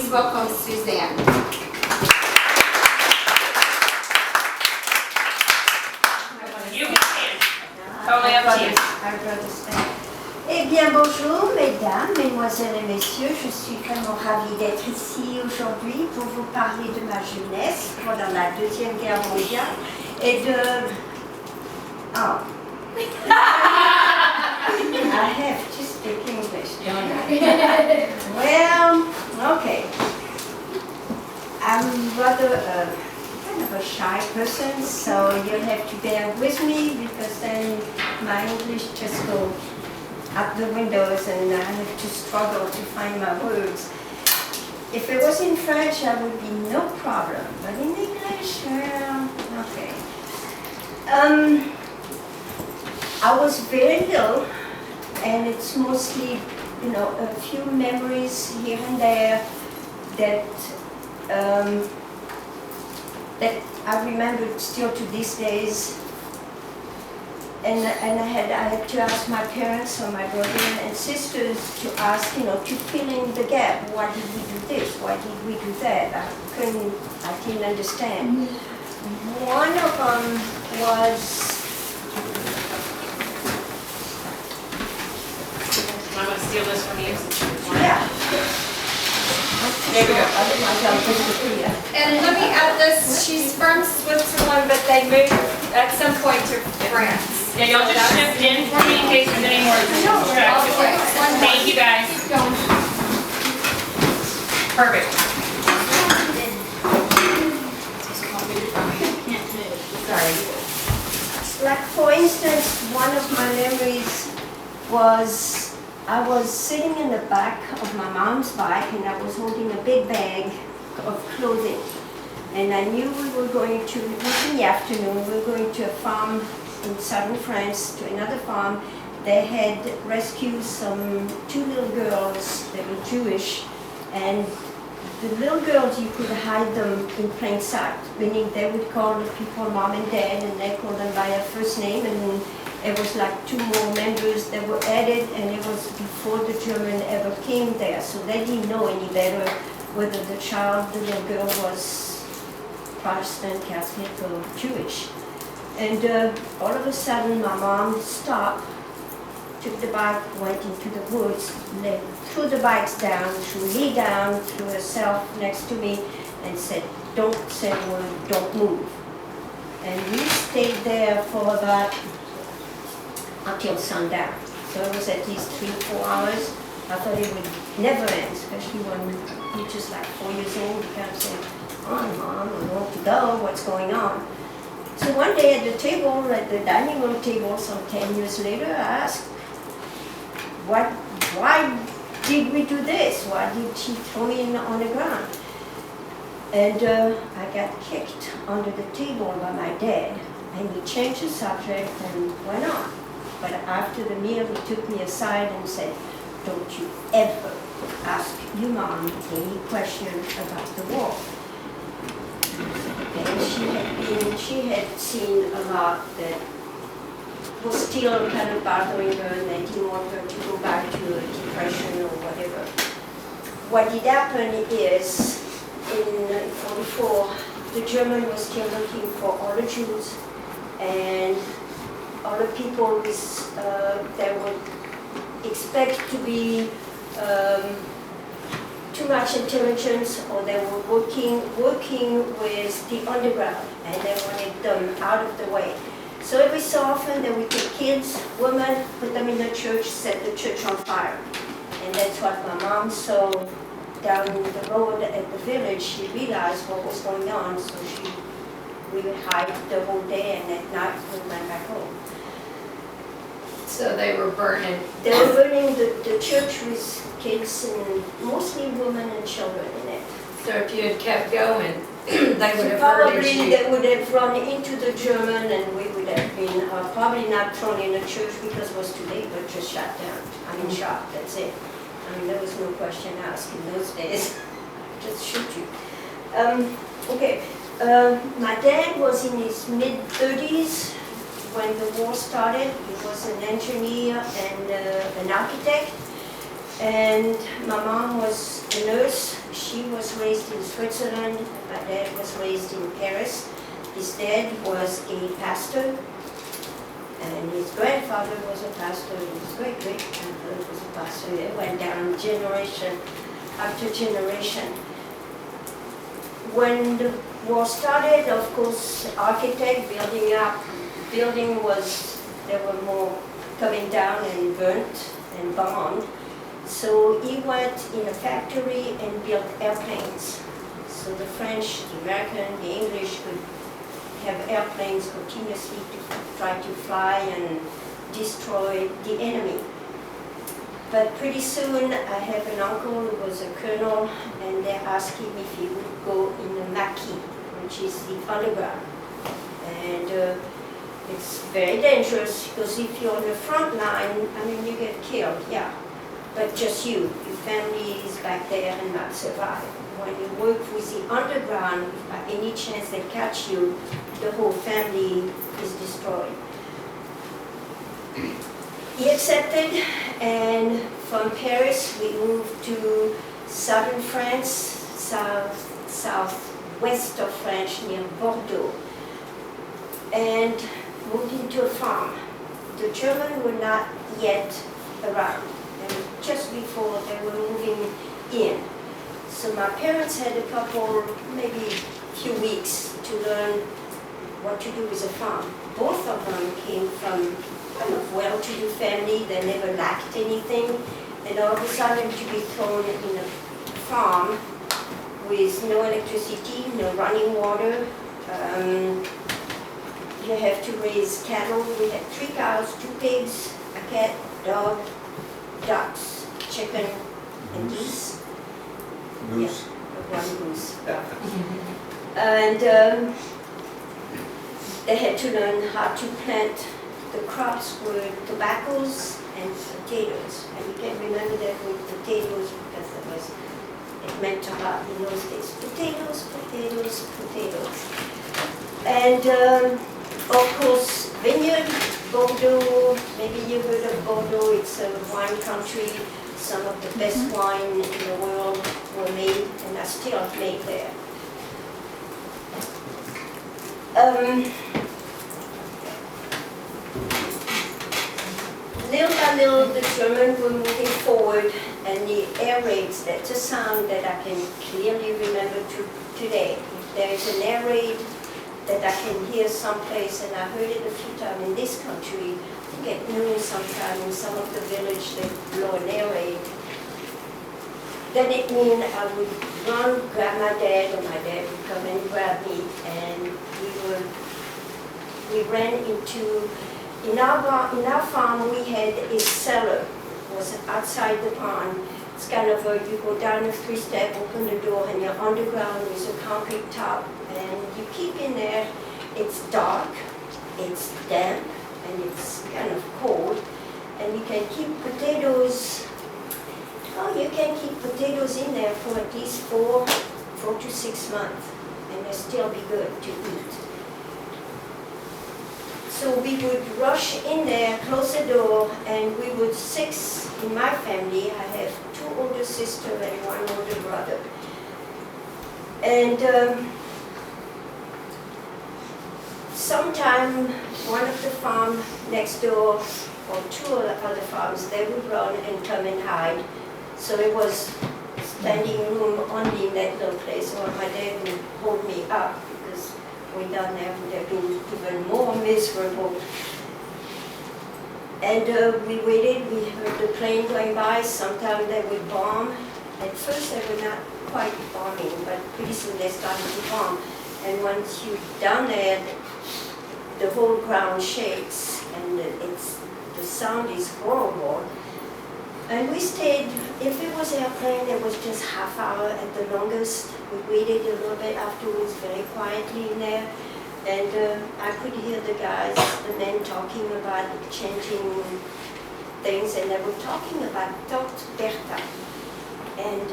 Please welcome Susanne. You can stand. Totally up to you. Eh bien, bonjour mesdames, mesdemoiselles et messieurs, je suis vraiment ravie d'être ici aujourd'hui pour vous parler de ma jeunesse pendant la Deuxième Guerre mondiale et de... Oh. I have to speak English, don't I? Well, okay. I'm rather kind of a shy person, so you'll have to bear with me because then my English just goes out the windows and I have to struggle to find my words. If it was in French, I would be no problem, but in English, well, okay. I was very little, and it's mostly, you know, a few memories here and there that that I remember still to these days. And I had to ask my parents or my brothers and sisters to ask, you know, to fill in the gap. Why did we do this? Why did we do that? I didn't understand. One of them was... I'm going to steal this from you. Yeah. There we go. Otherwise I'll disappear. And let me add this, she's from Switzerland, but they moved at some point to France. Yeah, y'all just shift in for me in case there's any more distractions. Thank you guys. Perfect. Sorry. Like for instance, one of my memories was I was sitting in the back of my mom's bike and I was holding a big bag of clothing. And I knew we were going to, it was in the afternoon, we were going to a farm in southern France, to another farm. They had rescued two little girls that were Jewish, and the little girls, you could hide them in plain sight, meaning they would call the people mom and dad, and they called them by their first name, and it was like two more members that were added, and it was before the German ever came there, so they didn't know any better whether the child, the little girl, was Protestant, Catholic, or Jewish. And all of a sudden, my mom stopped, took the bike, went into the woods, threw the bikes down, threw me down, threw herself next to me, and said, "Don't say a word, don't move." And we stayed there for about until sundown. So it was at least 3-4 hours. I thought it would never end, especially when you're just like 4 years old. You kind of say, "Oh, Mom, I want to go, what's going on?" So one day at the table, at the dining room table, some 10 years later, I asked, why did we do this? Why did she throw me on the ground? And I got kicked under the table by my dad, and he changed the subject and went on. But after the meal, he took me aside and said, "Don't you ever ask your mom any question about the war." And she had seen a lot that was still kind of bothering her, and they didn't want her to go back to a depression or whatever. What did happen is, in 1944, the German was still looking for all the Jews and all the people that would expect to be too much intelligence, or they were working with the underground, and they wanted them out of the way. So every so often they would take kids, women, put them in the church, set the church on fire. And that's what my mom saw down the road at the village. She realized what was going on, so we would hide the whole day, and at night we went back home. So they were burning. They were burning the church with kids, and mostly women and children in it. So if you had kept going, they would have murdered Probably you. they would have run into the German, and we would have been probably not thrown in the church because it was too late, but just shot down. I mean, shot, that's it. I mean, there was no question asked in those days. Just shoot you. Okay, my dad was in his mid-30s when the war started. He was an engineer and an architect. And my mom was a nurse. She she was raised in Switzerland. My dad was raised in Paris. His dad was a pastor, and his grandfather was a pastor, and his great-great-grandfather was a pastor. It went down generation after generation. When the war started, of course, architect building was, there were more coming down and burnt and bombed. So he went in a factory and built airplanes. So the French, the American, the English could have airplanes continuously to try to fly and destroy the enemy. But pretty soon I have an uncle who was a colonel, and they asked him if he would go in the maquis, which is the underground. And it's very dangerous, because if you're on the front line, I mean, you get killed, yeah. But just you, your family is back there and not survive. When you work with the underground, if by any chance they catch you, the whole family is destroyed. He accepted, and from Paris we moved to southern France, southwest of France, near Bordeaux, and moved into a farm. The Germans were not yet around, and just before they were moving in. So my parents had a couple, maybe few weeks to learn what to do with a farm. Both of them came from kind of well-to-do family. They never lacked anything, and all of a sudden to be thrown in a farm with no electricity, no running water. You have to raise cattle. We had 3 cows, 2 pigs, a cat, dog, ducks, chicken, and geese. Goose. Yeah, 1 goose. And they had to learn how to plant. The crops were tobaccos and potatoes. And you can remember that with potatoes because it meant a lot in those days. Potatoes, potatoes, potatoes. And of course, vineyard, Bordeaux, maybe you heard of Bordeaux, it's a wine country. Some of the best wine in the world were made and are still made there. Little by little, the Germans were moving forward, and the air raids, that's a sound that I can clearly remember today. If there is an air raid that I can hear someplace, and I heard it a few times in this country, I think at noon sometime in some of the village they blow an air raid, then it means I would run, grab my dad, or my dad would come and grab me, and we ran into, in our farm we had a cellar, it was outside the barn. It's kind of a, you go down a 3-step, open the door, and you're underground with a concrete top, and you keep in there. It's dark, it's damp, and it's kind of cold, and you can keep potatoes. Oh, you can keep potatoes in there for at least 4 to 6 months, and they'll still be good to eat. So we would rush in there, close the door, and we would 6 in my family. I have 2 older sisters and 1 older brother. And sometime one of the farm next door, or 2 other farms, they would run and come and hide. So it was standing room only in that little place, or my dad would hold me up, because way down there would have been even more miserable. And we waited, we heard the plane going by. Sometimes they would bomb. At first they were not quite bombing, but pretty soon they started to bomb. And once you're down there, the whole ground shakes, and the sound is horrible. And we stayed, if it was airplane, it was just half hour at the longest. We waited a little bit afterwards, very quietly in there. And I could hear the guys, the men talking about changing things, and they were talking about Tante Bertha. And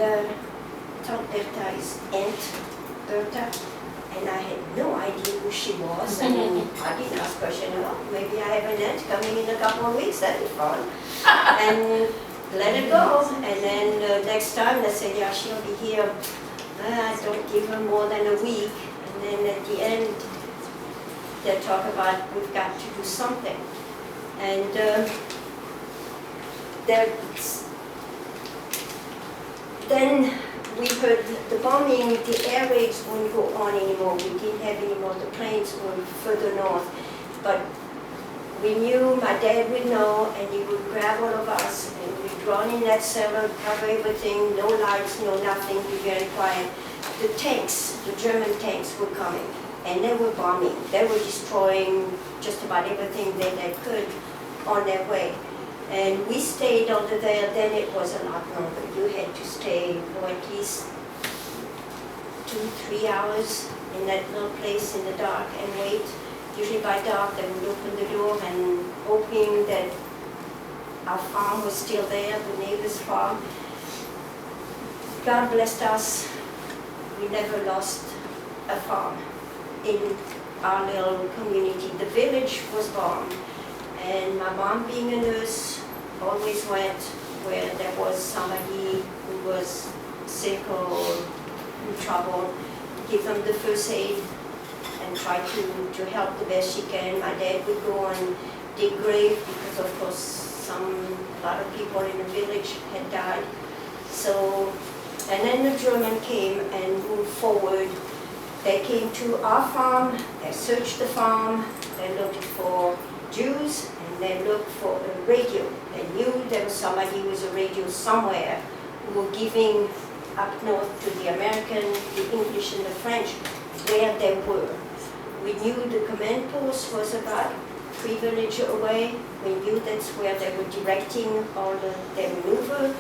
Tante Bertha is Aunt Bertha. And I had no idea who she was. I mean, I didn't ask questions. Oh, maybe I have an aunt coming in a couple of weeks, that'd be fun. And let it go. And then next time they said, yeah, she'll be here Don't give her more than a week. And then at the end, they talk about we've got to do something. And then we heard the bombing, the air raids wouldn't go on anymore. We didn't have any more. The planes were further north. But we knew my dad would know, and he would grab all of us, and we'd run in that cellar, cover everything, no lights, no nothing, be very quiet. The tanks, the German tanks were coming, and they were bombing. They were destroying just about everything that they could on their way. And we stayed under there. Then it was a lot longer. You had to stay for at least 2-3 hours in that little place in the dark and wait. Usually by dark they would open the door and hoping that our farm was still there, the neighbor's farm. God blessed us. We never lost a farm in our little community. The village was bombed. And my mom, being a nurse, always went where there was somebody who was sick or in trouble, give them the first aid and try to help the best she can. My dad would go and dig grave because, of course, a lot of people in the village had died. So, and then the German came and moved forward. They came to our farm, they searched the farm, they looked for Jews, and they looked for a radio. They knew there was somebody who was a radio somewhere who were giving up north to the American, the English, and the French where they were. We knew the command post was about 3 villages away. We knew that's where they were directing all their maneuver.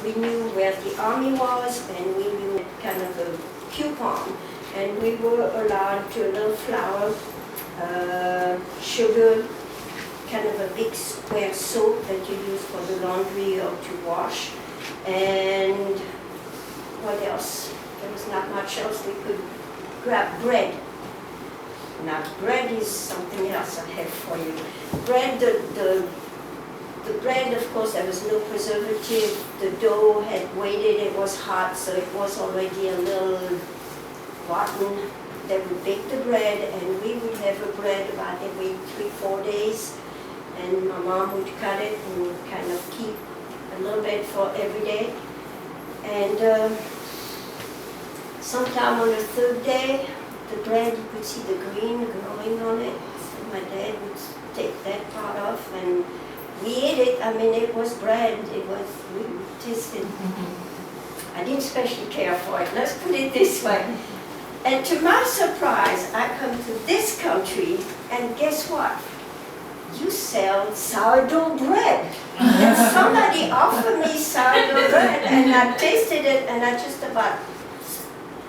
We knew where the army was, and we knew kind of a coupon. And we were allowed to a little flour, sugar, kind of a big square soap that you use for the laundry or to wash. And what else? There was not much else. We could grab bread. Now bread is something else I have for you. Bread, the bread, of course, there was no preservative. The dough had waited, it was hot, so it was already a little rotten. They would bake the bread, and we would have a bread about every 3-4 days. And my mom would cut it and kind of keep a little bit for every day. And sometime on the 3rd day, the bread, you could see the green growing on it. So my dad would take that part off, and we ate it. I mean, it was bread. It was, we tasted. I didn't especially care for it. Let's put it this way. And to my surprise, I come to this country, and guess what? You sell sourdough bread. And somebody offered me sourdough bread, and I tasted it, and I just about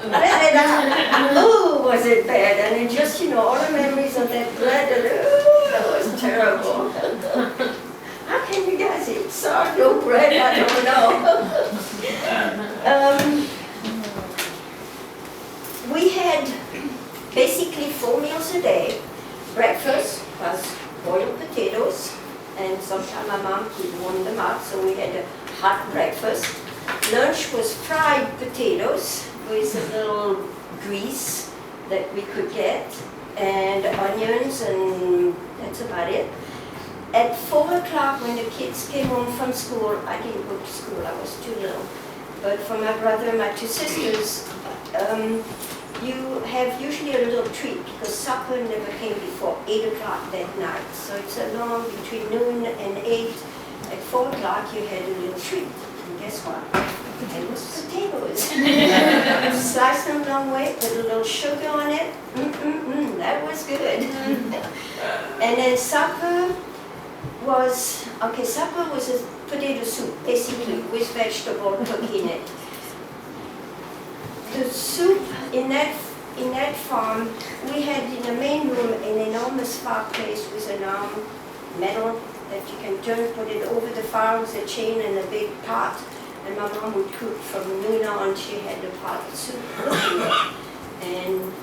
let it out. Ooh, was it bad? And it just, all the memories of that bread, and ooh, that was terrible. How can you guys eat sourdough bread? I don't know. We had basically 4 meals a day. Breakfast was boiled potatoes, and sometimes my mom would warm them up, so we had a hot breakfast. Lunch was fried potatoes with a little grease that we could get, and onions, and that's about it. At 4 o'clock, when the kids came home from school, I didn't go to school, I was too little. But for my brother and my 2 sisters, you have usually a little treat, because supper never came before 8 o'clock that night. So it's a long, between noon and 8. At 4 o'clock, you had a little treat. And guess what? It was potatoes. Slice them long way, put a little sugar on it. That was good. And then supper was a potato soup, basically, with vegetable cooking in it. The soup in that farm, we had in the main room an enormous fireplace with an arm, metal, that you can turn, put it over the fire with a chain and a big pot. And my mom would cook from noon on. She had a pot of soup cooking. And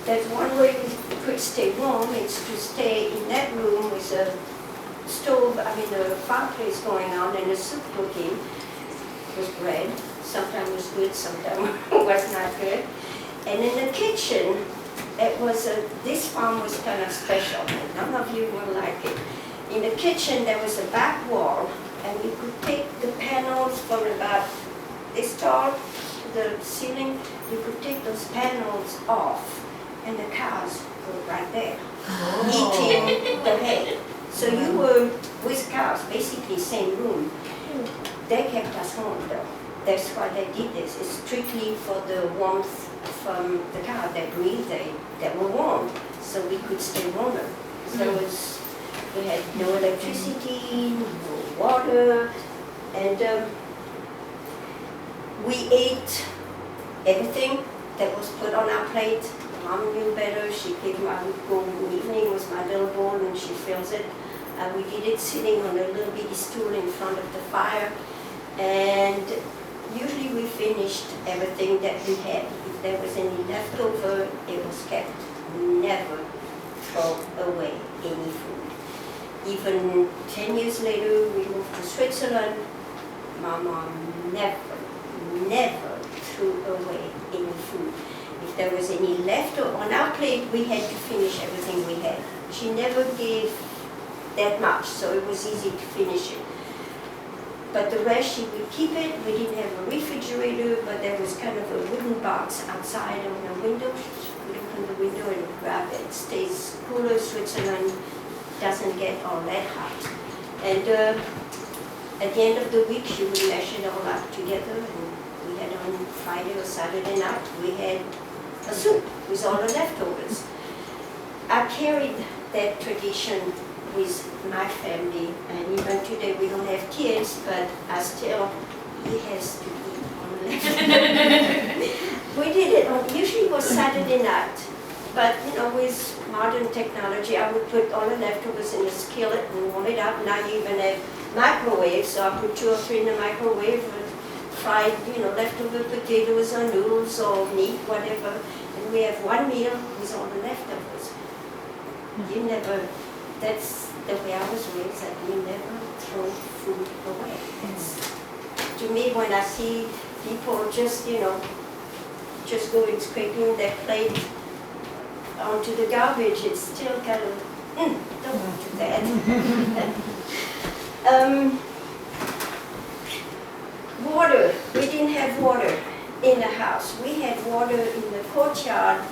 that's one way we could stay warm, is to stay in that room with a stove, a fireplace going on, and a soup cooking with bread. Sometimes it was good, sometimes it was not good. And in the kitchen, this farm was kind of special, and none of you will like it. In the kitchen, there was a back wall, and you could take the panels from about this tall to the ceiling. You could take those panels off, and the cows were right there, eating the hay. So you were with cows, basically same room. They kept us warm though. That's why they did this. It's strictly for the warmth from the cow. They breathed, they were warm, so we could stay warmer. So we had no electricity, no water, and we ate everything that was put on our plate. Mom knew better. She came, I would go in the evening with my little bowl and she fills it. We did it sitting on a little bitty stool in front of the fire. And usually we finished everything that we had. If there was any leftover, it was kept. We never throw away any food. Even 10 years later, we moved to Switzerland. Mama never threw away any food. If there was any leftover on our plate, we had to finish everything we had. She never gave that much, so it was easy to finish it. But the rest, she would keep it. We didn't have a refrigerator, but there was kind of a wooden box outside on the window. She would open the window and grab it. It stays cooler. Switzerland doesn't get all that hot. And at the end of the week, she would mash it all up together. And we had on Friday or Saturday night, we had a soup with all the leftovers. I carried that tradition with my family, and even today we don't have kids, but he has to eat on leftovers. We did it usually it was Saturday night, but with modern technology, I would put all the leftovers in a skillet and warm it up. Now you even have microwaves, so I put 2 or 3 in the microwave, fried, leftover potatoes or noodles or meat, whatever, and we have one meal with all the leftovers. You never. That's the way I was raised, that we never throw food away. To me, when I see people just going scraping their plate onto the garbage, it's still kind of, don't do that. Water, we didn't have water in the house. We had water in the courtyard.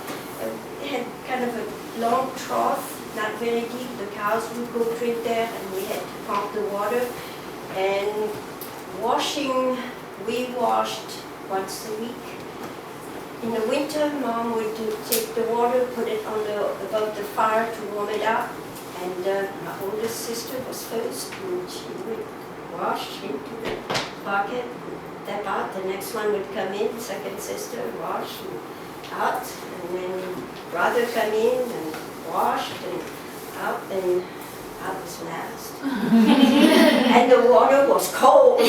It had kind of a long trough, not very deep. The cows would go drink there, and we had to pump the water. And washing, we washed once a week. In the winter, Mom would take the water, put it above the fire to warm it up. And my oldest sister was first, and she would wash into the bucket, tap out. The next one would come in, second sister, wash, and out. And then brother come in and washed and up, and I was last. And the water was cold.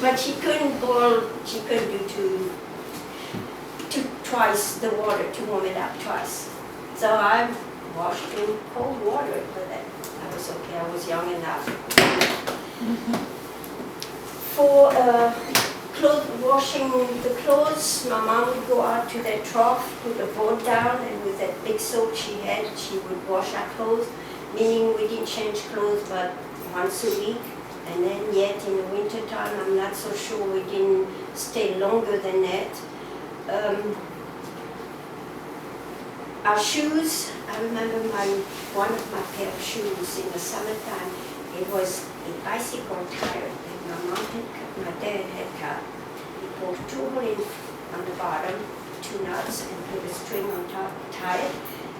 But she couldn't do twice the water, to warm it up twice. So I washed in cold water, but that was okay. I was young enough. For washing the clothes, my mom would go out to that trough, put a board down, and with that big soap she had, she would wash our clothes, meaning we didn't change clothes but once a week. And then yet in the winter time, I'm not so sure we didn't stay longer than that. Our shoes, I remember one of my pair of shoes in the summertime, it was a bicycle tire that my dad had cut. He pulled 2 holes on the bottom, 2 nuts, and put a string on top, tie it.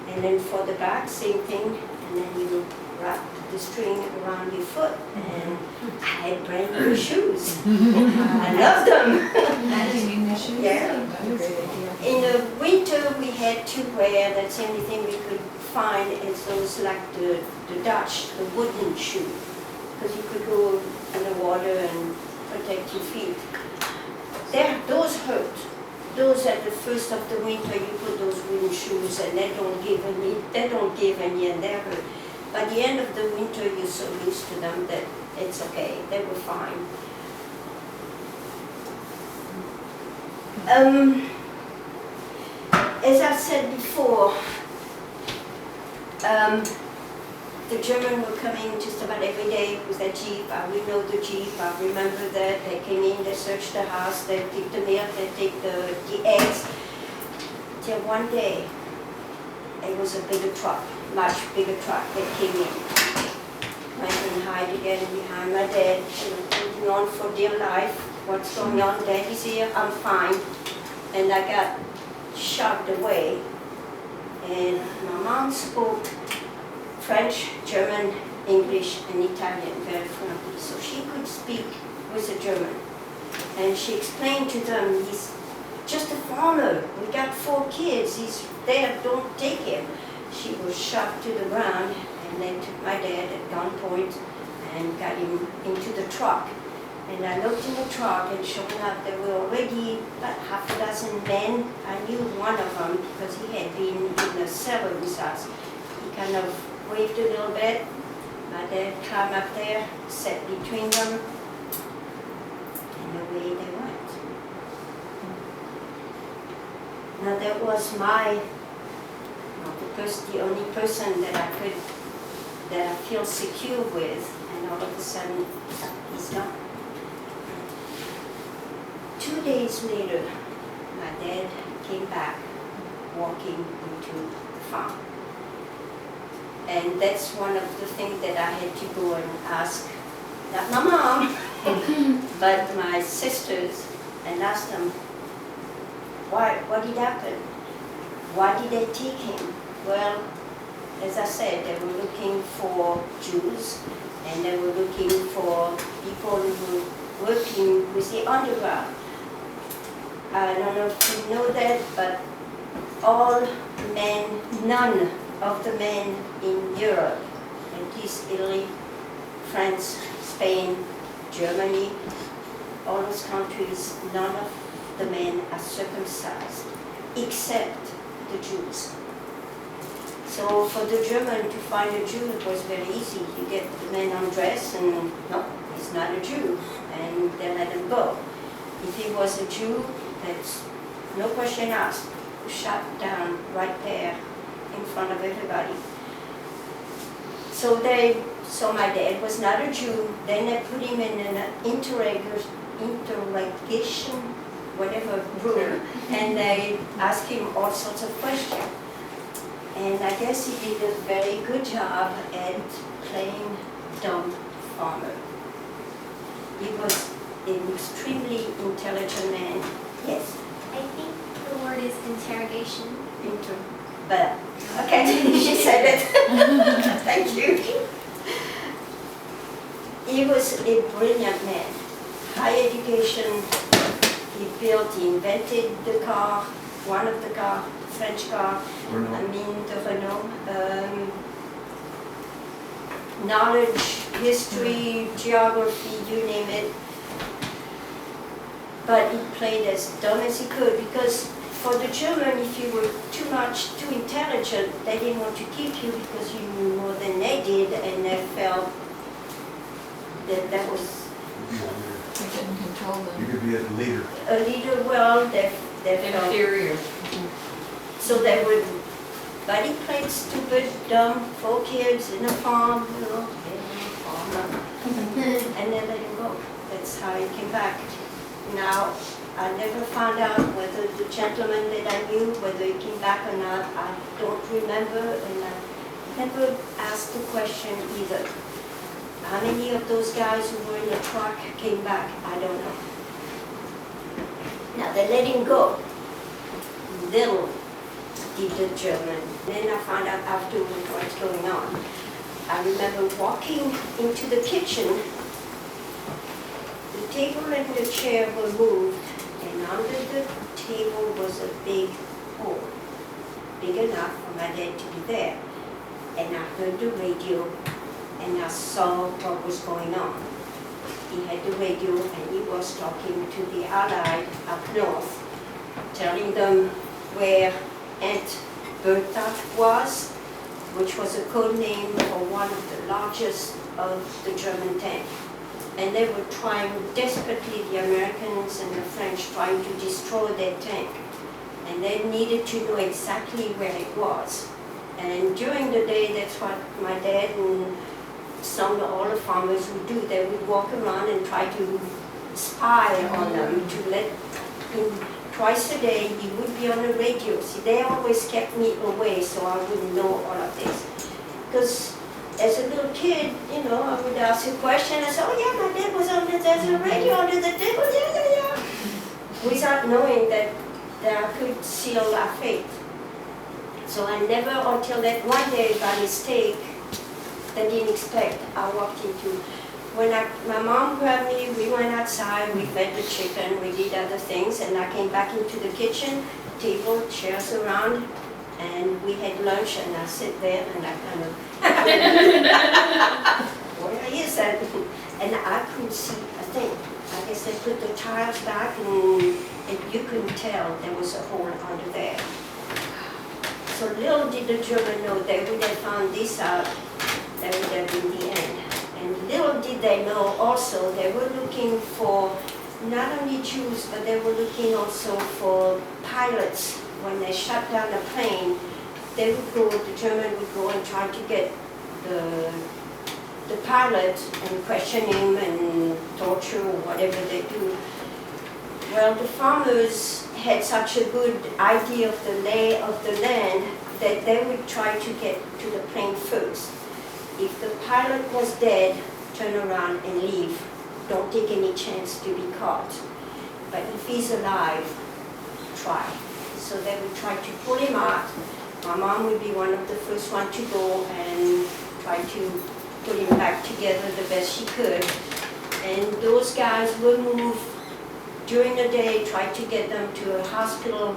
And then for the back, same thing, and then you wrap the string around your foot. And I had brand new shoes. I loved them. Yeah. In the winter, we had to wear, that's the only thing we could find, is those like the Dutch, the wooden shoe. Because you could go in the water and protect your feet. Those hurt. Those at the first of the winter, you put those wooden shoes and they don't give any and they hurt. By the end of the winter, you're so used to them that it's okay. They were fine. As I said before, the Germans were coming just about every day with a jeep. I will know the jeep. I remember that they came in, they searched the house, they take the milk, they take the eggs. Till one day, it was a bigger truck, much bigger truck that came in. Went and hide again behind my dad. She was holding on for dear life. What's going on? Dad is here. I'm fine. And I got shoved away. And my mom spoke French, German, English, and Italian very fluently. So she could speak with a German. And she explained to them, he's just a farmer. We got 4 kids. He's there. Don't take him. She was shoved to the ground. And they took my dad at gunpoint and got him into the truck. And I looked in the truck, and sure enough, there were already about half a dozen men. I knew one of them because he had been in the cellar with us. He kind of waved a little bit. My dad climbed up there, sat between them, and away they went. Now that was the only person that I feel secure with, and all of a sudden, he's gone. 2 days later, my dad came back walking into the farm. And that's one of the things that I had to go and ask, not my mom, but my sisters, and ask them, what did happen? Why did they take him? Well, as I said, they were looking for Jews, and they were looking for people who were working with the underground. I don't know if you know that, but none of the men in Europe, at least Italy, France, Spain, Germany, all those countries, none of the men are circumcised, except the Jews. So for the German to find a Jew, it was very easy. You get the man undressed and, no, he's not a Jew, and they let him go. If he was a Jew, that's no question asked, shot down right there in front of everybody. So they saw my dad was not a Jew, then they put him in an interrogation, whatever room, and they asked him all sorts of questions. And I guess he did a very good job at playing dumb farmer. He was an extremely intelligent man. Yes? I think the word is interrogation. But, okay, she said it. Thank you. He was a brilliant man. High education. He invented the car, one of the car, French car. Renault. I mean, the Renault. Knowledge, history, geography, you name it. But he played as dumb as he could, because for the German, if you were too intelligent, they didn't want to keep you because you knew more than they did, and they felt that was We couldn't control You them. could be a leader. a leader. Well, they felt Inferior. so they would. But he played stupid, dumb, 4 kids in a farm, you know, and then let him go. That's how he came back. Now, I never found out whether the gentleman that I knew, whether he came back or not. I don't remember, and I never asked the question either. How many of those guys who were in the truck came back? I don't know. Now, they let him go. Little did the German. Then I found out afterwards what's going on. I remember walking into the kitchen. The table and the chair were moved, and under the table was a big hole, big enough for my dad to be there. And I heard the radio, and I saw what was going on. He had the radio, and he was talking to the Allied up north, telling them where Aunt Bertha was, which was a code name for one of the largest of the German tanks. and they were trying desperately, the Americans and the French, trying to destroy their tank. And they needed to know exactly where it was. And during the day, that's what my dad and all the farmers would do. They would walk around and try to spy on them, to let him, twice a day he would be on the radio. See, they always kept me away so I wouldn't know all of this. Because as a little kid, you know, I would ask a question, I said, oh yeah, my dad was on there's a radio under the table, yeah. Without knowing that I could seal our fate. So I never, until that one day by mistake, they didn't expect, I walked into, my mom grabbed me, we went outside, we fed the chicken, we did other things, and I came back into the kitchen, table, chairs around, and we had lunch, and I sit there and I kind of, where is that? And I couldn't see a thing. I guess they put the tiles back, and you couldn't tell there was a hole under there. So little did the German know they would have found this out, that would have been the end. And little did they know also they were looking for not only Jews, but they were looking also for pilots. When they shut down a plane, they would go, the German would go and try to get the pilot and question him and torture or whatever they do. Well, the farmers had such a good idea of the lay of the land that they would try to get to the plane first. If the pilot was dead, turn around and leave. Don't take any chance to be caught. But if he's alive, try. So they would try to pull him out. My mom would be one of the first one to go and try to put him back together the best she could. And those guys would move during the day, try to get them to a hospital,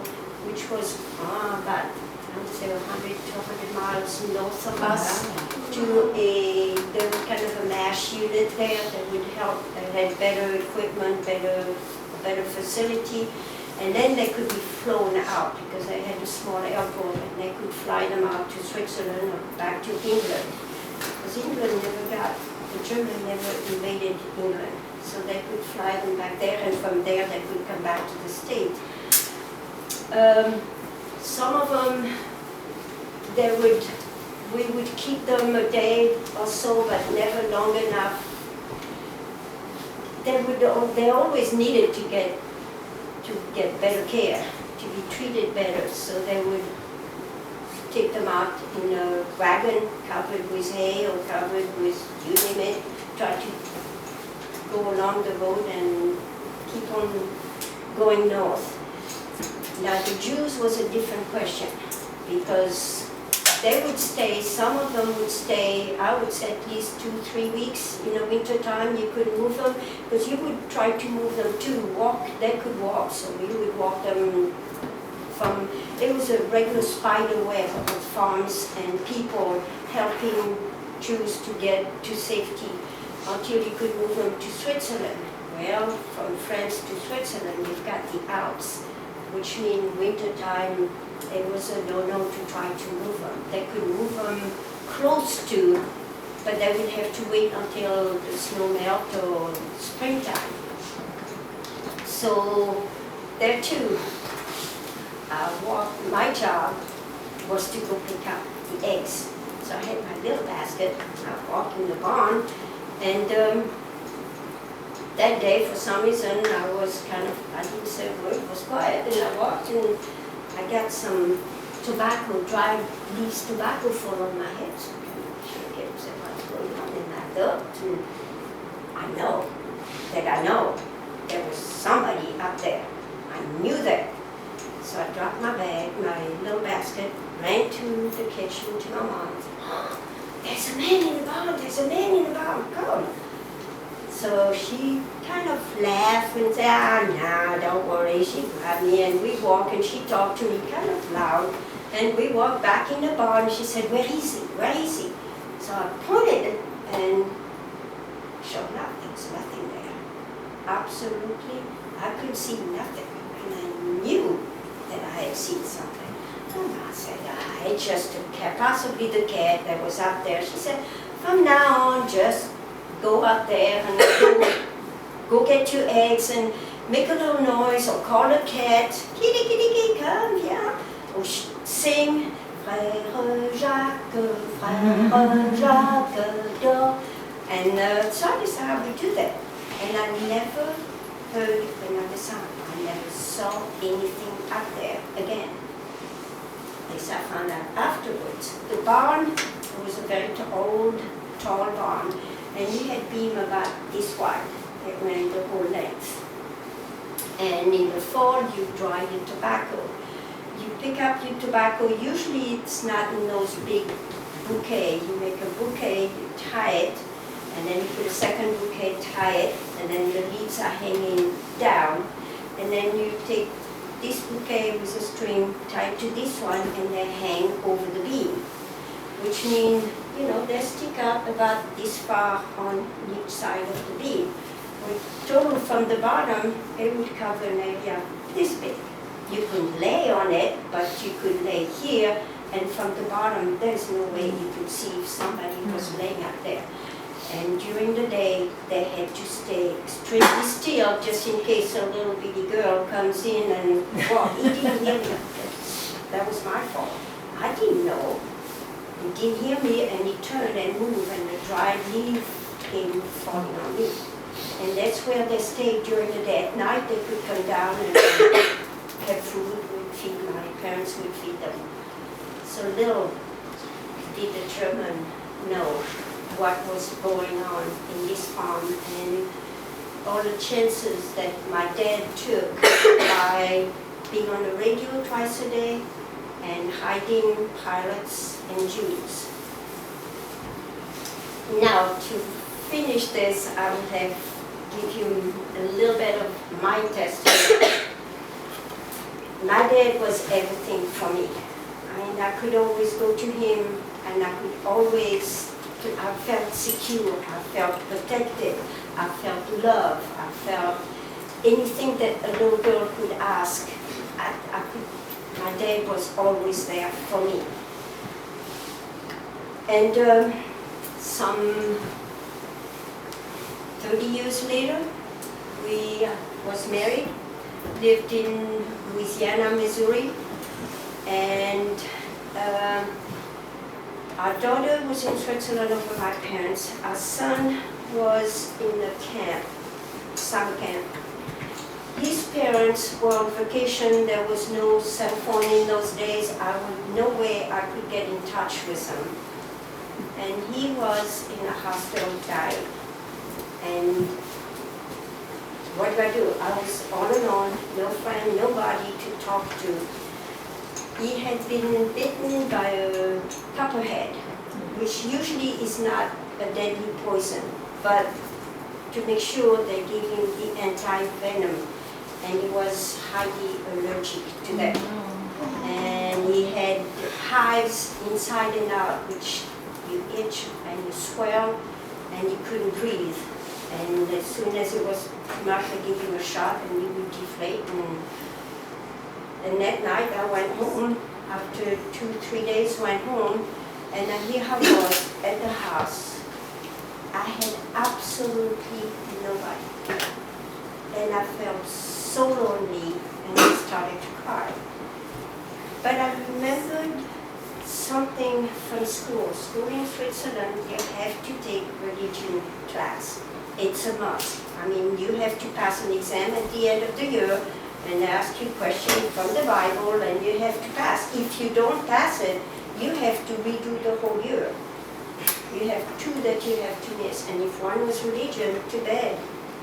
which was about, I would say, 100 to 100 miles north of us, there was kind of a MASH unit there that would help. They had better equipment, better facility, and then they could be flown out because they had a small airport, and they could fly them out to Switzerland or back to England. Because England the Germans never invaded England. So they could fly them back there, and from there they could come back to the States. Some of them, we would keep them a day or so, but never long enough. They always needed to get better care, to be treated better. So they would take them out in a wagon covered with hay or covered with, you name it, try to go along the road and keep on going north. Now the Jews was a different question because they would stay, some of them would stay, I would say at least 2-3 weeks in the winter time. You could move them because you would try to move them too, walk, they could walk, so we would walk them from, it was a regular spider web of farms and people helping Jews to get to safety until you could move them to Switzerland. Well, from France to Switzerland, you've got the Alps, which means wintertime, it was a no-no to try to move them. They could move them close to, but they would have to wait until the snow melt or springtime. So there too, my job was to go pick up the eggs. So I had my little basket, I walked in the barn, and that day, for some reason, I didn't say a word, it was quiet, and I walked and I got some tobacco, dry leaves tobacco fall on my head. So I get what's going on, and I looked, and I know there was somebody up there. I knew that. So I dropped my bag, my little basket, ran to the kitchen to my mom. There's a man in the barn, there's a man in the barn, come. So she kind of laughed and said, no, don't worry. She grabbed me and we walked and she talked to me kind of loud. And we walked back in the barn. She said, where is he? Where is he? So I pointed and sure enough, there was nothing there. Absolutely, I could see nothing. And I knew that I had seen something. And I said, it's just a cat, possibly the cat that was up there. She said, from now on, just go out there and go get your eggs and make a little noise or call a cat, kitty, kitty, kitty, come here, or sing, Frère Jacques, Frère Jacques, do. And so I decided I would do that. And I never heard another sound. I never saw anything up there again. At least I found out afterwards. The barn was a very old, tall barn, and you had beam about this wide that ran the whole length. And in the fall, you dry your tobacco. You pick up your tobacco. Usually, it's not in those big bouquets. You make a bouquet, you tie it, and then you put a second bouquet, tie it, and then the leaves are hanging down. And then you take this bouquet with a string tied to this one, and they hang over the beam, which means, they stick up about this far on each side of the beam. With total from the bottom, it would cover an area this big. You could lay on it, but you could lay here, and from the bottom, there's no way you could see if somebody was laying up there. And during the day, they had to stay extremely still, just in case a little bitty girl comes in and, well, he didn't hear me. That was my fault. I didn't know. He didn't hear me, and he turned and moved, and the dried leaf came falling on me. And that's where they stayed during the day. At night, they could come down and have food, would feed, my parents would feed them. So little did the German know what was going on in this farm, and all the chances that my dad took by being on the radio twice a day and hiding pilots and Jews. Now, to finish this, I will give you a little bit of my testimony. My dad was everything for me. I could always go to him, and I could always, I felt secure, I felt protected, I felt love, I felt anything that a little girl could ask. My dad was always there for me. And some 30 years later, we was married, lived in Louisiana, Missouri, and our daughter was in Switzerland over my parents. Our son was in the camp, summer camp. His parents were on vacation. There was no cell phone in those days. No way I could get in touch with him. And he was in a hospital dying. And what do? I was all alone, no friend, nobody to talk to. He had been bitten by a copperhead, which usually is not a deadly poison, but to make sure they gave him the anti-venom, and he was highly allergic to that. And he had hives inside and out, which you itch and you swell, and you couldn't breathe. And as soon as it was enough, they give you a shot and you would deflate. And that night I went home, after 2-3 days went home, and here I was at the house. I had absolutely nobody. And I felt so lonely, and I started to cry. But I remembered something from school. School in Switzerland, you have to take religion class. It's a must. I mean, you have to pass an exam at the end of the year, and they ask you questions from the Bible, and you have to pass. If you don't pass it, you have to redo the whole year. You have 2 that you have to miss, and if one was religion, too bad.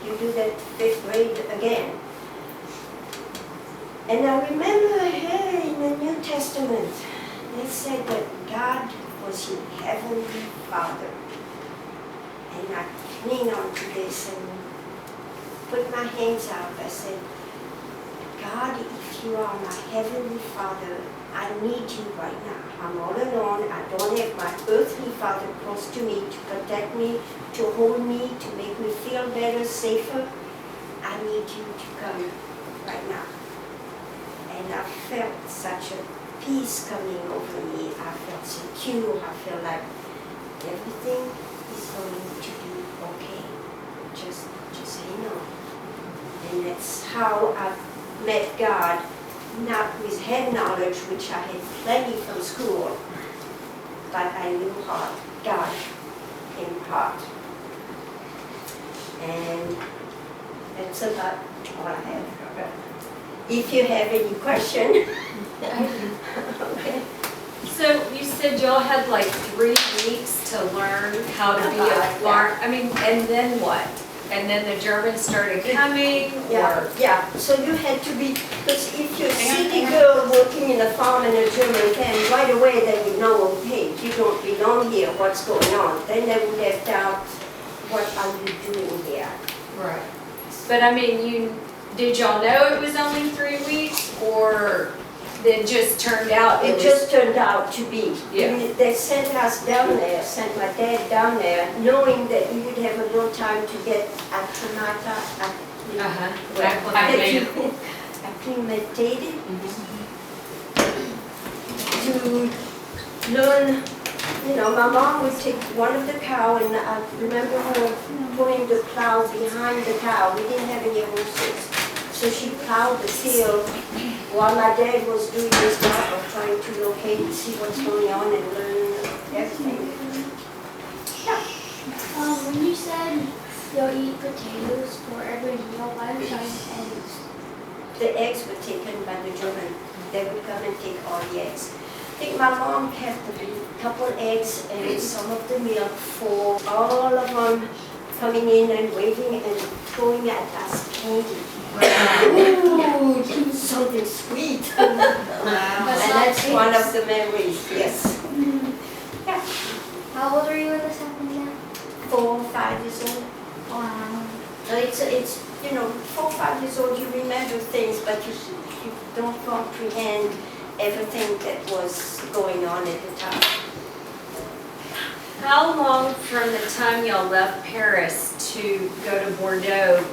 You do that 5th grade again. And I remember here in the New Testament, they said that God was your heavenly Father. And I leaned on to this and put my hands out. I said, God, if you are my heavenly Father, I need you right now. I'm all alone. I don't have my earthly father close to me to protect me, to hold me, to make me feel better, safer. I need you to come right now. And I felt such a peace coming over me. I felt secure. I felt like everything is going to be okay. just hang on. And that's how I met God, not with head knowledge, which I had plenty from school, but I knew heart, God in heart. And that's about all I have. If you have any question. Okay. So you said y'all had like 3 weeks to learn how to be a farm, I mean, and then what? And then the Germans started coming, or? Yeah, so you had to be, because if you're a city girl working in a farm in a German camp, right away they would know, hey, you don't belong here, what's going on? Then they would have doubt, what are you doing here? Right. But I mean, did y'all know it was only 3 weeks, or it just turned out It just turned out to be. Yeah. They sent us down there, sent my dad down there, knowing that he would have a little time to get acclimated, to learn. You know, my mom would take one of the cow, and I remember her putting the plow behind the cow. We didn't have any horses. So she plowed the field while my dad was doing his job of trying to locate and see what's going on and learn everything. Yeah. When you said you'll eat potatoes for every meal, why would you eggs? The eggs were taken by the German. They would come and take all the eggs. I think my mom kept a couple eggs and some of the milk for all of them coming in and waving and throwing at us candy. Ooh, something sweet. And that's one of the memories, yes. Yeah. How old are you when this happened now? 4, 5 years old. Wow. So it's 4, 5 years old, you remember things, but you don't comprehend everything that was going on at the time. How long from the time y'all left Paris to go to Bordeaux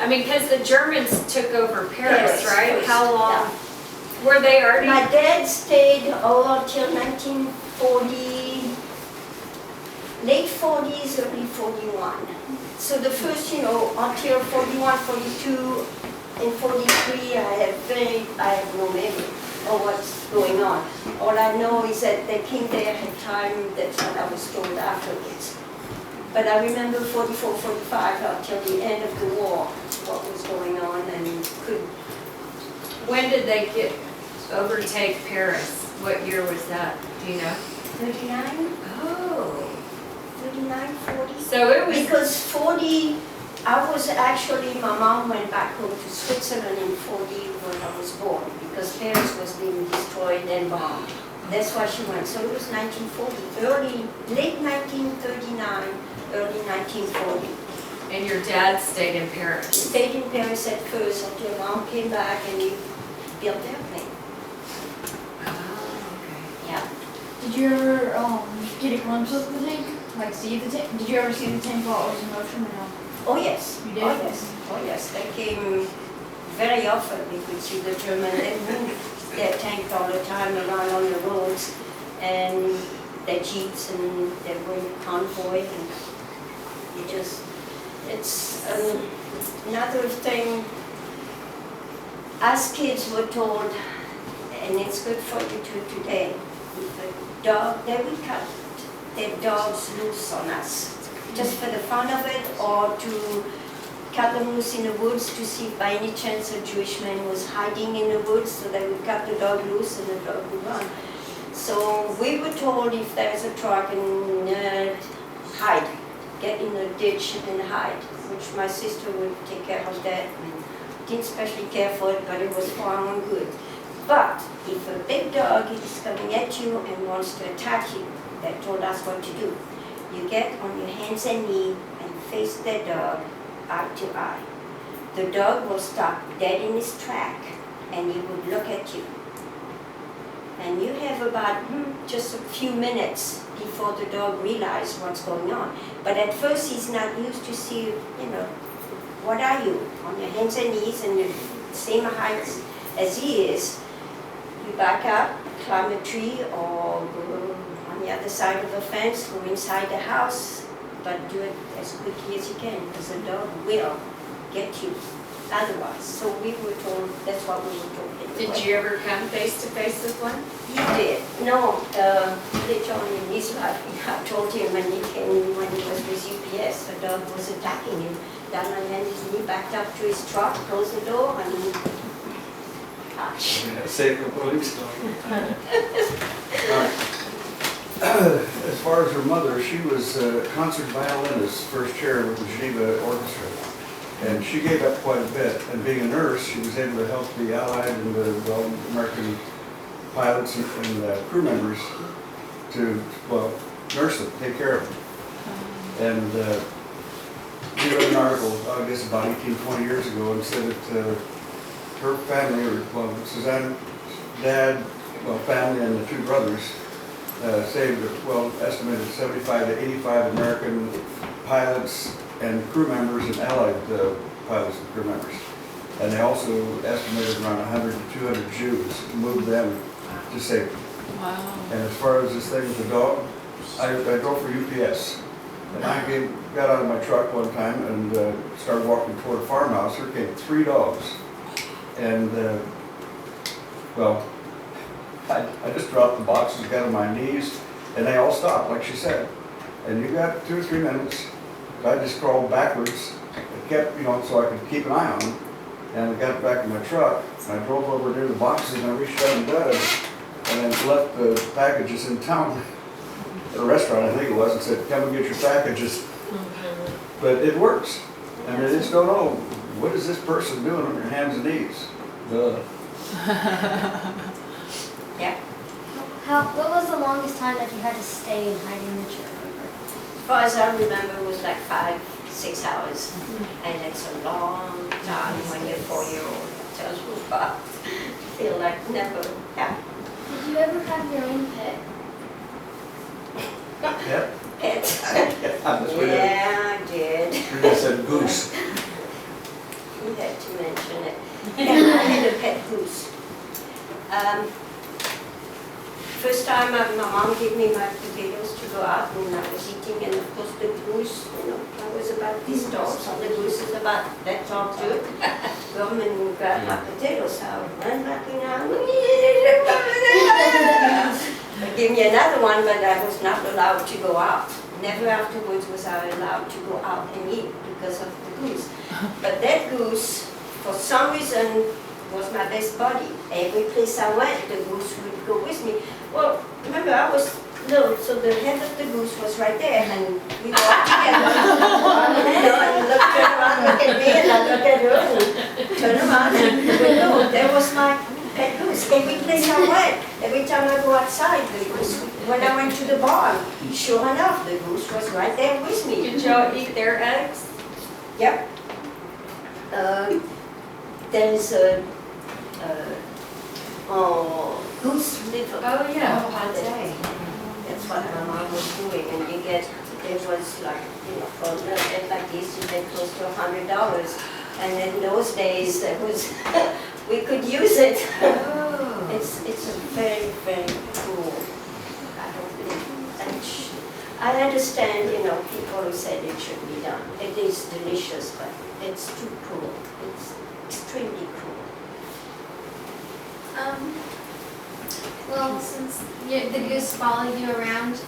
because the Germans took over Paris, right? First, How long? yeah. Were they already? My dad stayed until 1940, late 40s, early 41. So the first, until 41, 42, and 43, I have no memory of what's going on. All I know is that they came there at time, that's what I was told afterwards. But I remember 44, 45 until the end of the war, what was going on and When did they overtake Paris? What year was that? Do you know? 39, Oh. 39, 40. So it was. Because 40, my mom went back home to Switzerland in 40 when I was born, because Paris was being destroyed and bombed. That's why she went. So it was 1940, late 1939, early 1940. And your dad stayed in Paris? He stayed in Paris at first until mom came back and he built the airplane. Oh, okay. Yeah. Did you ever get a glimpse of the tank? Like see the tank? Did you ever see the tank while it was in motion or no? Oh yes. You did? Oh yes. Oh yes. They came very often. We could see the German. They moved their tank all the time around on the roads, and their jeeps, and they were in convoy, and it's another thing. As kids were told, and it's good for you too today. If a dog, they would cut their dogs loose on us, just for the fun of it, or to cut them loose in the woods to see if by any chance a Jewish man was hiding in the woods, so they would cut the dog loose and the dog would run. So we were told if there's a truck and hide, get in a ditch and hide, which my sister would take care of that. And didn't especially care for it, but it was for our own good. But if a big dog is coming at you and wants to attack you, they told us what to do. You get on your hands and knees and face the dog eye to eye. The dog will stop dead in his track and he would look at you. And you have about just a few minutes before the dog realizes what's going on. But at first he's not used to see, what are you? On your hands and knees and the same height as he is. You back up, climb a tree, or go on the other side of the fence, go inside the house, but do it as quickly as you can, because the dog will get you otherwise. So we were told, that's what we were told. Did you ever come face to face with one? He did. No, later on in his life, I told him when he came, when he was with UPS, the dog was attacking him. Down on his knee, backed up to his truck, closed the door, and gosh. Save the police. As far as her mother, she was a concert violinist, first chair with the Geneva Orchestra. And she gave up quite a bit. And being a nurse, she was able to help the Allied and the American pilots and crew members to, well, nurse them, take care of them. And we read an article, I guess about 18, 20 years ago, and said that her family, or well, Susanne's dad, well, family and the two brothers, saved, well, estimated 75 to 85 American pilots and crew members and Allied pilots and crew members. And they also estimated around 100 to 200 Jews, moved them to safety. Wow. And as far as this thing with the dog, I drove for UPS. And I got out of my truck one time and started walking toward a farmhouse. Here came 3 dogs. And, well, I just dropped the boxes, got on my knees, and they all stopped, like she said. And you got 2 or 3 minutes. I just crawled backwards. I kept, so I could keep an eye on them. And I got back in my truck, and I drove over near the boxes, and I reached out and got it, and then left the packages in town, at a restaurant, I think it was, and said, come and get your packages. But it works. And they just don't know, what is this person doing on their hands and knees? Yeah. What was the longest time that you had to stay and hide in the church? As far as I remember, it was like 5-6 hours. And it's a long time when you're 4-year-old. Tells you what. Feel like never. Yeah. Did you ever have your own pet? Yep. Pet. That's what it is. Yeah, I did. I said goose. You had to mention it. Yeah, I had a pet goose. First time my mom gave me my potatoes to go out and I was eating, and of course the goose, I was about this tall, so the goose is about that tall too. Come and grab my potatoes, so I ran back in They gave me another one, but I was not allowed to go out. Never afterwards was I allowed to go out and eat because of the goose. But that goose, for some reason, was my best buddy. Every place I went, the goose would go with me. Well, remember I was little, so the head of the goose was right there, and we walked together. And turn around, look at me, and I look at her, and turn around, and no, there was my pet goose. Every place I went, every time I go outside, the goose. When I went to the barn, sure enough, the goose was right there with me. Did y'all eat their eggs? Yep. There's a goose liver. Oh, yeah, pate. That's what my mom was doing, and you get, there was like, for a little bit like this, you get close to $100. And in those days, there was, we could use it. Oh. It's a very, very cool. I don't think, I understand, people who said it should be done. It is delicious, but it's too cruel. It's extremely cruel. Well, since the goose followed you around,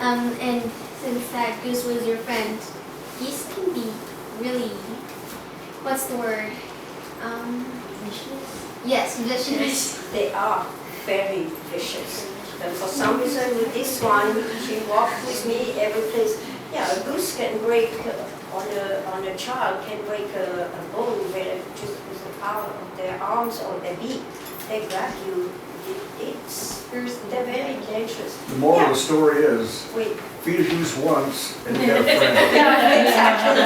and since that goose was your friend, geese can be really, what's the word? Vicious? Yes, vicious. They are very vicious. And for some reason with this one, she walked with me every place. Yeah, a goose can break, on a child, can break a bone just with the power of their arms or their beak. They grab you. They're very dangerous. The moral of Yeah. the story is, Wait. feed a goose once and you got a friend. Yeah, exactly.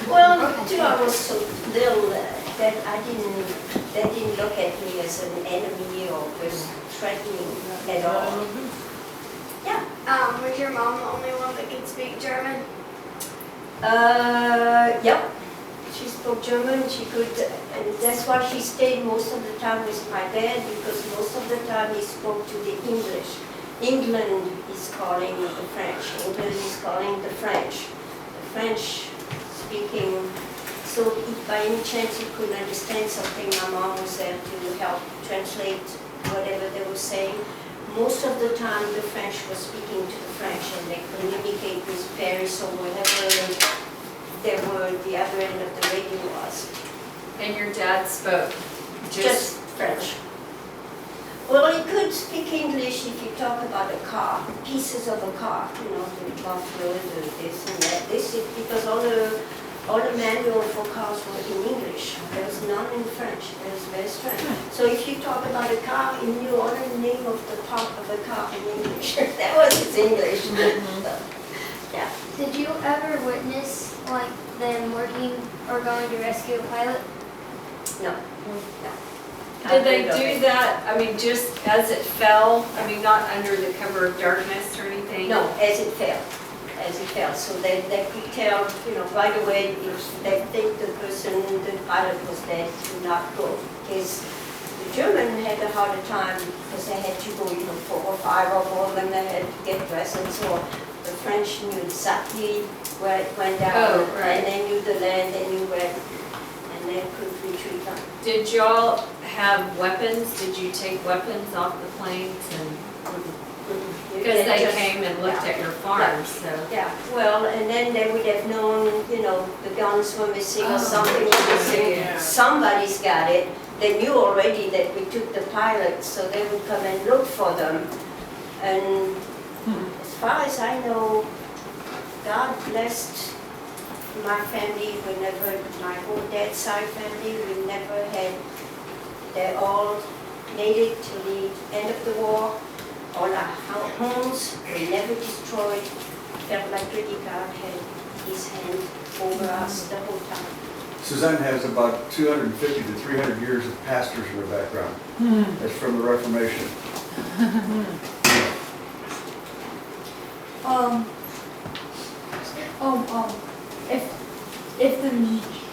Well, too, I was so little that they didn't look at me as an enemy or was threatening at all. Yeah. Was your mom the only one that could speak German? Yep. She spoke German, she could, and that's why she stayed most of the time with my dad, because most of the time he spoke to the English. England is calling the French, England is calling the French. The French speaking, so if by any chance you couldn't understand something, my mom was there to help translate whatever they were saying. Most of the time the French was speaking to the French and they communicate with Paris or wherever they were, the other end of the radio was. And your dad spoke Just French. Well, he could speak English if you talk about a car, pieces of a car, you know, the muffler, the this and that. This is because all the manual for cars were in English. There was none in French. It was very strange. So if you talk about a car, he knew all the name of the part of the car in English. That was his English. So, yeah. Did you ever witness like them working or going to rescue a pilot? No. Did they do that, I mean, just as it fell? I mean, not under the cover of darkness or anything? No, as it fell. As it fell. So they could tell, you know, right away if they think the person, the pilot was dead, to not go. Because the German had a harder time because they had to go, you know, 4 or 5 or more, and they had to get dressed and so on. The French knew exactly where it went down, Oh, right. and they knew the land, they knew where, and they could retreat on. Did y'all have weapons? Did you take weapons off the planes? And because they came and looked at your farm, so. Yeah, well, and then they would have known, you know, the guns were missing or Oh, something was missing. yeah. Somebody's got it. They knew already that we took the pilots, so they would come and look for them. And as far as I know, God blessed my family. We never, my whole dad's side family, we never had, they all made it to the end of the war. All our homes were never destroyed. Felt like really God had his hand over us the whole time. Susanne has about 250 to 300 years of pastors in her background. That's from the Reformation.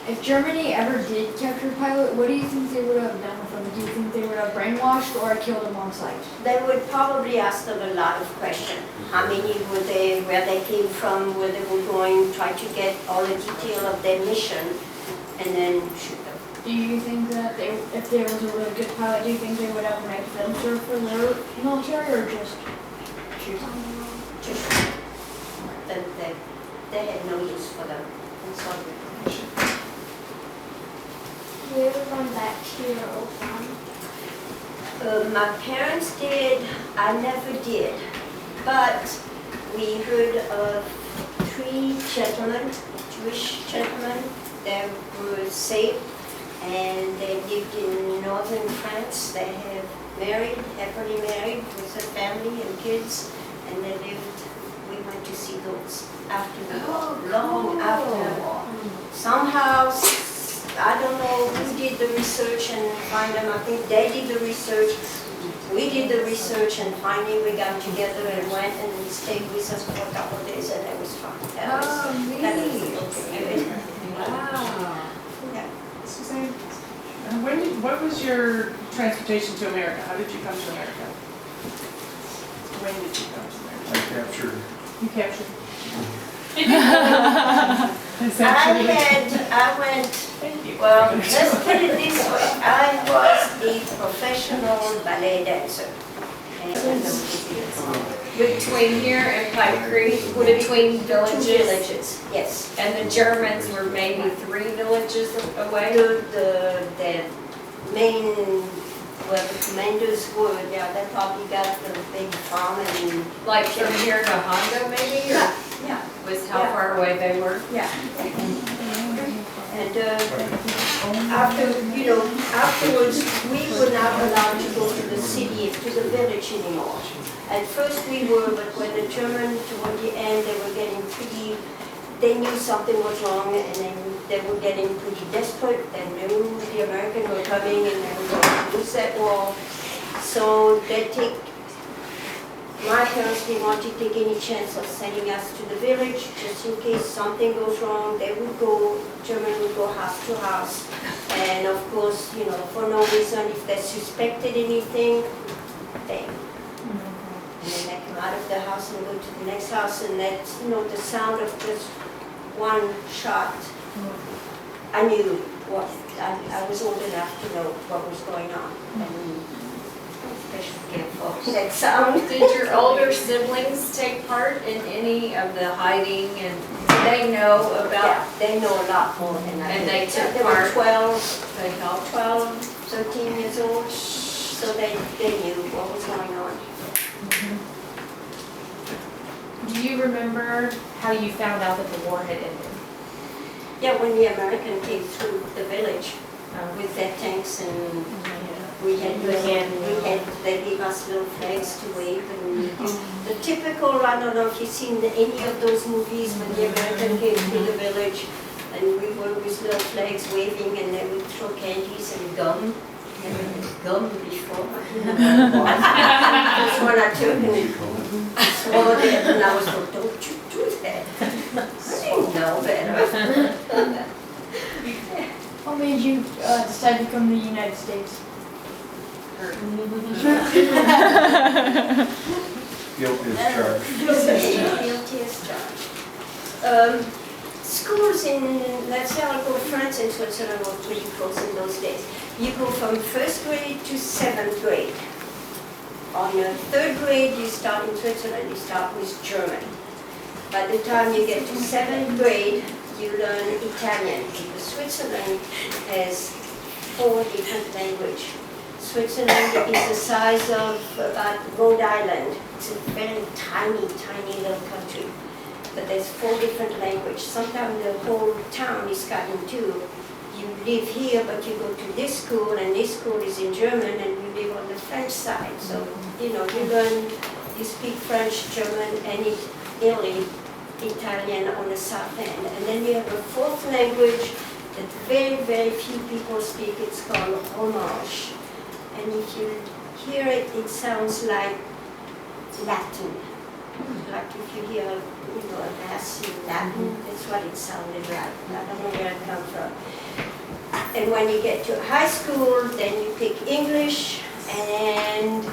If Germany ever did capture a pilot, what do you think they would have done with them? Do you think they would have brainwashed or killed them on sight? They would probably ask them a lot of questions. How many were they, where they came from, where they were going, try to get all the detail of their mission, and then shoot them. Do you think that if there was a really good pilot, do you think they would have made them serve for their military or just shoot them? Just that they had no use for them. And so Have you ever gone back to your old farm? my parents did, I never did. But we heard of 3 gentlemen, Jewish gentlemen, that were saved, and they lived in northern France. They have married, happily married with a family and kids, and they lived, we went to see those after the war, long after the war. Somehow, I don't know who did the research and find them. I think they did the research. We did the research, and finally we got together and went and stayed with us for a couple of days, and it was fun. That was okay. Wow. Yeah. Susanne? What was your transportation to America? How did you come to America? When did you come to America? I captured. You captured. I went, well, let's put it this way. I was a professional ballet dancer. And Between here and Pipe Creek, between two villages, villages, yes. and the Germans were maybe 3 villages away? The main, where the commanders were, yeah, they probably got the big farm and, Like from here to Hondo maybe, or yeah, was how Yeah. far away they were? yeah. And after, you know, afterwards, we were not allowed to go to the city, to the village anymore. At first we were, but when the Germans, toward the end, they were getting pretty, they knew something was wrong, and then they were getting pretty desperate, and knew the Americans were coming, and they were going to lose that war. So they take, my parents didn't want to take any chance of sending us to the village, just in case something goes wrong. They would go, German would go house to house. And of course, you know, for no reason, if they suspected anything, bang. And then they out of the house and go to the next house, and that's, the sound of just one shot. I knew what, I was old enough to know what was going on. And especially careful. That sound. Did your older siblings take part in any of the hiding, and do they know about, Yeah, they know a lot more than I and do. they took They were part? 12, They helped? 12, 13 years old, so they knew what was going on. Do you remember how you found out that the war had ended? Yeah, when the American came through the village with their tanks, and we had they gave us little flags to wave, and the typical, I don't know if you've seen any of those movies when the American came through the village, and we were with little flags waving, and they would throw candies and gum. Never had gum before. That's one I took, and I swallowed it, and I was like, don't you do that. I didn't know better. What made you decide to come to the United States? Guilty as charged. Guilty as charged. Schools in, let's say I'll go France and Switzerland were pretty close in those days. You go from 1st grade to 7th grade. On the 3rd grade, you start in Switzerland, you start with German. By the time you get to 7th grade, you learn Italian, because Switzerland has 4 different languages. Switzerland is the size of about Rhode Island. It's a very tiny, tiny little country. But there's 4 different languages. Sometimes the whole town is cut in two. You live here, but you go to this school, and this school is in German, and you live on the French side. So, you learn, you speak French, German, and Italy, Italian on the south end. And then you have a 4th language that very, very few people speak. It's called Romanche. And if you hear it, it sounds like Latin. Like if you hear, a mass in Latin, that's what it sounded like. I don't know where it comes from. And when you get to high school, then you pick English, and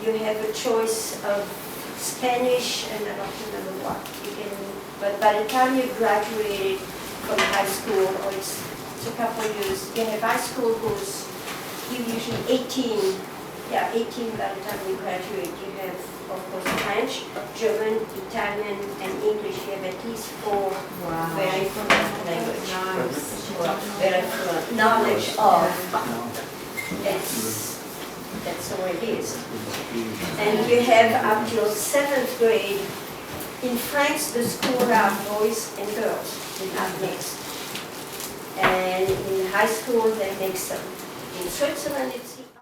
you have a choice of Spanish, and I don't remember what. But by the time you graduated from high school, or it's a couple of years, you have high school goes, you usually 18 by the time you graduate. You have, of course, French, German, Italian, and English. You have at least 4 very fluent language. Well, very fluent knowledge of. That's the way it is. And you have up till 7th grade. In France, the school are boys and girls, not mixed. And in high school, they mix them. In Switzerland, it's